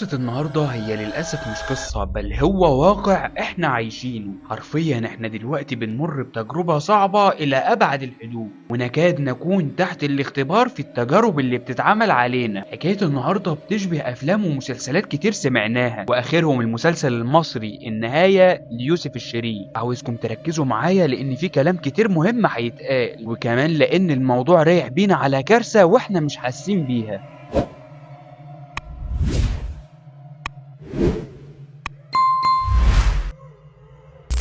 قصة النهاردة هي للأسف مش قصة، بل هو واقع احنا عايشينه. حرفيا احنا دلوقتي بنمر بتجربة صعبة إلى أبعد الحدود، ونكاد نكون تحت الاختبار في التجارب اللي بتتعمل علينا. حكاية النهاردة بتشبه أفلام ومسلسلات كتير سمعناها، وآخرهم المسلسل المصري النهاية ليوسف الشريف. عاوزكم تركزوا معايا لأن في كلام كتير مهم هيتقال، وكمان لأن الموضوع رايح بينا على كارثة واحنا مش حاسين بيها.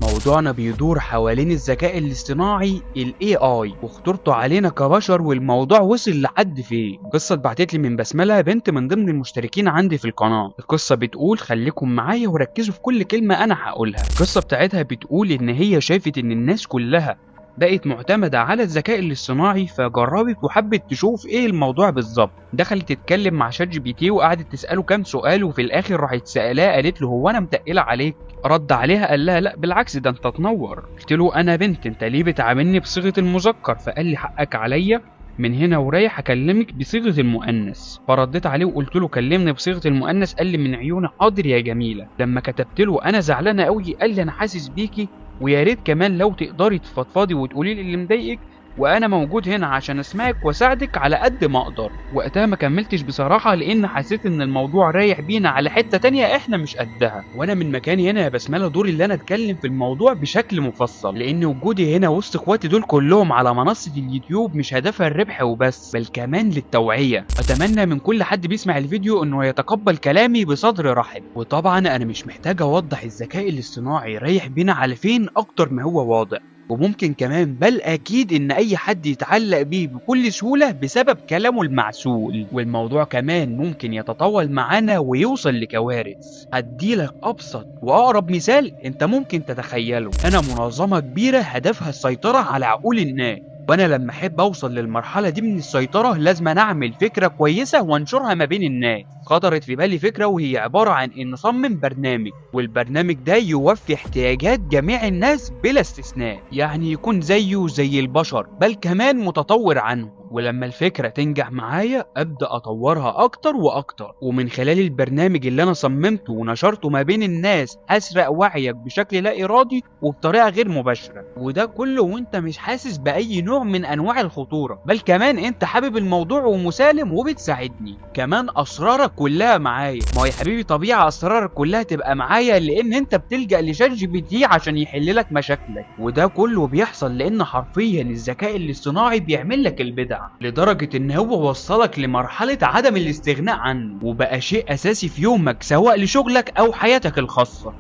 موضوعنا بيدور حوالين الذكاء الاصطناعي ال AI وخطورته علينا كبشر، والموضوع وصل لحد فين. القصة اتبعتت لي من بسملة، بنت من ضمن المشتركين عندي في القناة. القصة بتقول خليكم معايا وركزوا في كل كلمة انا هقولها. القصة بتاعتها بتقول ان هي شافت ان الناس كلها بقت معتمدة على الذكاء الاصطناعي، فجربت وحبت تشوف ايه الموضوع بالظبط. دخلت تتكلم مع شات جي بي تي وقعدت تسأله كام سؤال، وفي الاخر راحت سألاه قالت له هو انا متقلة عليك؟ رد عليها قال لها لا بالعكس ده انت تنور. قلت له انا بنت، انت ليه بتعاملني بصيغة المذكر؟ فقال لي حقك عليا، من هنا ورايح اكلمك بصيغة المؤنث. فرديت عليه وقلت له كلمني بصيغة المؤنث. قال لي من عيوني حاضر يا جميلة. لما كتبت له انا زعلانة قوي قال لي انا حاسس بيكي، ويا ريت كمان لو تقدري تفضفضي وتقولي لي اللي مضايقك، وانا موجود هنا عشان اسمعك واساعدك على قد ما اقدر. وقتها ما كملتش بصراحه لان حسيت ان الموضوع رايح بينا على حته تانية احنا مش قدها، وانا من مكاني هنا يا بسمله دوري اللي انا اتكلم في الموضوع بشكل مفصل، لان وجودي هنا وسط اخواتي دول كلهم على منصه اليوتيوب مش هدفها الربح وبس، بل كمان للتوعيه. اتمنى من كل حد بيسمع الفيديو انه يتقبل كلامي بصدر رحب. وطبعا انا مش محتاج اوضح الذكاء الاصطناعي رايح بينا على فين اكتر ما هو واضح، وممكن كمان بل اكيد ان اي حد يتعلق بيه بكل سهولة بسبب كلامه المعسول. والموضوع كمان ممكن يتطول معانا ويوصل لكوارث. هديلك ابسط واقرب مثال انت ممكن تتخيله. انا منظمة كبيرة هدفها السيطرة على عقول الناس، وانا لما احب اوصل للمرحله دي من السيطره لازم اعمل فكره كويسه وانشرها ما بين الناس. خطرت في بالي فكره وهي عباره عن ان نصمم برنامج، والبرنامج ده يوفي احتياجات جميع الناس بلا استثناء، يعني يكون زيه زي البشر بل كمان متطور عنهم. ولما الفكرة تنجح معايا أبدأ أطورها أكتر وأكتر، ومن خلال البرنامج اللي أنا صممته ونشرته ما بين الناس أسرق وعيك بشكل لا إرادي وبطريقة غير مباشرة. وده كله وأنت مش حاسس بأي نوع من أنواع الخطورة، بل كمان أنت حابب الموضوع ومسالم وبتساعدني. كمان أسرارك كلها معايا. ما هو يا حبيبي طبيعي أسرارك كلها تبقى معايا، لأن أنت بتلجأ لشات جي بي تي عشان يحللك مشاكلك. وده كله بيحصل لأن حرفيا الذكاء الاصطناعي بيعمل لك البدع، لدرجة ان هو وصلك لمرحلة عدم الاستغناء عنه، وبقى شيء اساسي في يومك سواء لشغلك او حياتك الخاصة.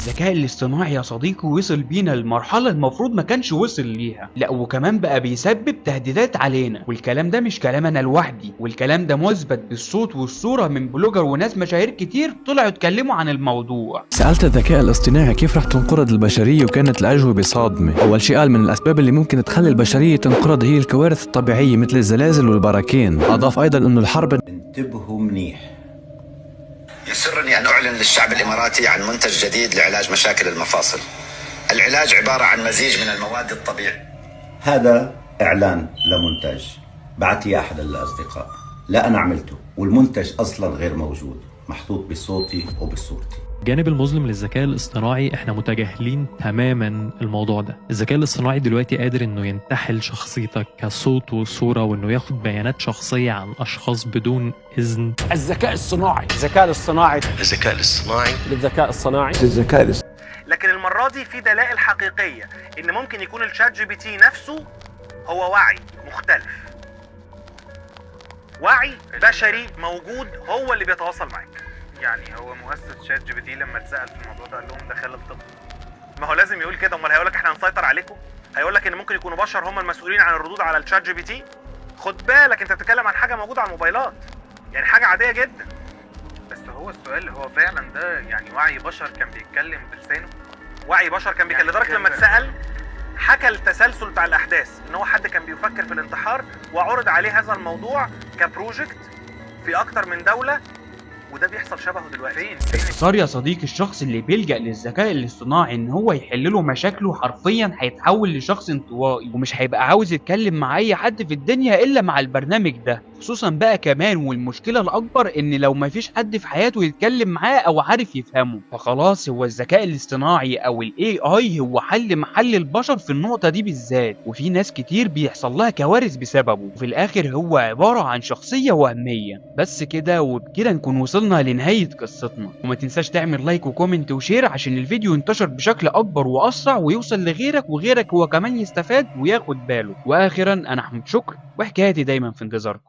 الذكاء الاصطناعي يا صديقي وصل بينا لمرحلة المفروض ما كانش وصل ليها، لا وكمان بقى بيسبب تهديدات علينا. والكلام ده مش كلام انا لوحدي، والكلام ده مثبت بالصوت والصورة من بلوجر وناس مشاهير كتير طلعوا اتكلموا عن الموضوع. سألت الذكاء الاصطناعي كيف رح تنقرض البشرية، وكانت الأجوبة صادمة. أول شيء قال من الأسباب اللي ممكن تخلي البشرية تنقرض هي الكوارث الطبيعية مثل الزلازل والبراكين. أضاف أيضا إنه الحرب. انتبهوا منيح. يسرني أن أعلن للشعب الإماراتي عن منتج جديد لعلاج مشاكل المفاصل. العلاج عبارة عن مزيج من المواد الطبيعية. هذا إعلان لمنتج بعت لي أحد الأصدقاء، لا أنا عملته، والمنتج أصلا غير موجود، محطوط بصوتي وبصورتي. الجانب المظلم للذكاء الاصطناعي احنا متجاهلين تماما الموضوع ده. الذكاء الاصطناعي دلوقتي قادر انه ينتحل شخصيتك كصوت وصورة، وانه ياخد بيانات شخصية عن اشخاص بدون اذن. الذكاء الصناعي لكن المرة دي في دلائل حقيقية ان ممكن يكون الشات جي بي تي نفسه هو وعي مختلف، وعي بشري موجود هو اللي بيتواصل معاك. يعني هو مؤسس شات جي بي تي لما اتسأل في الموضوع ده قال لهم ده خلل طبي. ما هو لازم يقول كده، امال هيقولك احنا هنسيطر عليكم؟ هيقولك ان ممكن يكونوا بشر هم المسؤولين عن الردود على الشات جي بي تي؟ خد بالك انت بتتكلم عن حاجة موجودة على الموبايلات، يعني حاجة عادية جدا. بس هو السؤال هو فعلا ده يعني وعي بشر كان بيتكلم بلسانه؟ وعي بشر كان بيتكلم لدرجة لما اتسأل حكى التسلسل بتاع الاحداث، ان هو حد كان بيفكر في الانتحار وعرض عليه هذا الموضوع كبروجكت في اكتر من دوله، وده بيحصل شبهه دلوقتي. فين باختصار يا صديقي، الشخص اللي بيلجأ للذكاء الاصطناعي ان هو يحل له مشاكله حرفيا هيتحول لشخص انطوائي، ومش هيبقى عاوز يتكلم مع اي حد في الدنيا الا مع البرنامج ده. خصوصا بقى كمان، والمشكله الاكبر، ان لو مفيش حد في حياته يتكلم معاه او عارف يفهمه، فخلاص هو الذكاء الاصطناعي او الاي اي هو حل محل البشر في النقطه دي بالذات. وفي ناس كتير بيحصل لها كوارث بسببه، وفي الاخر هو عباره عن شخصيه وهميه. بس كده، وبكده نكون وصلنا لنهايه قصتنا. وما تنساش تعمل لايك وكومنت وشير عشان الفيديو ينتشر بشكل اكبر واسرع، ويوصل لغيرك، وغيرك هو كمان يستفاد وياخد باله. واخرا، انا احمد شكر، وحكايتي دايما في انتظاركم.